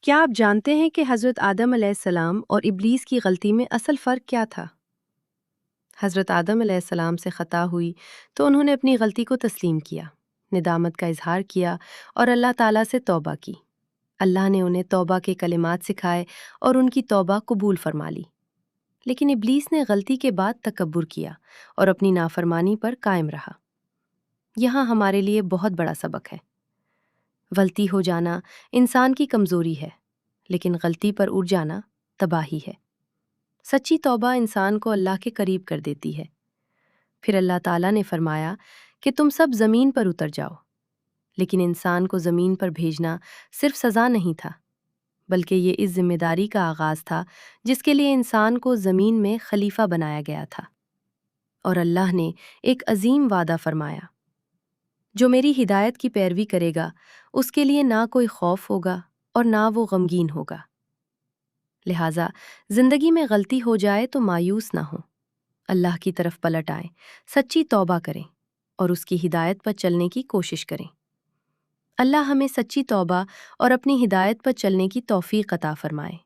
کیا آپ جانتے ہیں کہ حضرت آدم علیہ السلام اور ابلیس کی غلطی میں اصل فرق کیا تھا؟ حضرت آدم علیہ السلام سے خطا ہوئی تو انہوں نے اپنی غلطی کو تسلیم کیا، ندامت کا اظہار کیا اور اللہ تعالیٰ سے توبہ کی۔ اللہ نے انہیں توبہ کے کلمات سکھائے اور ان کی توبہ قبول فرما لی۔ لیکن ابلیس نے غلطی کے بعد تکبر کیا اور اپنی نافرمانی پر قائم رہا۔ یہاں ہمارے لیے بہت بڑا سبق ہے۔ غلطی ہو جانا انسان کی کمزوری ہے، لیکن غلطی پر اٹھ جانا تباہی ہے۔ سچی توبہ انسان کو اللہ کے قریب کر دیتی ہے۔ پھر اللہ تعالیٰ نے فرمایا کہ تم سب زمین پر اتر جاؤ، لیکن انسان کو زمین پر بھیجنا صرف سزا نہیں تھا، بلکہ یہ اس ذمہ داری کا آغاز تھا جس کے لیے انسان کو زمین میں خلیفہ بنایا گیا تھا۔ اور اللہ نے ایک عظیم وعدہ فرمایا، جو میری ہدایت کی پیروی کرے گا اس کے لیے نہ کوئی خوف ہوگا اور نہ وہ غمگین ہوگا۔ لہٰذا زندگی میں غلطی ہو جائے تو مایوس نہ ہوں، اللہ کی طرف پلٹ آئیں، سچی توبہ کریں اور اس کی ہدایت پر چلنے کی کوشش کریں۔ اللہ ہمیں سچی توبہ اور اپنی ہدایت پر چلنے کی توفیق عطا فرمائے۔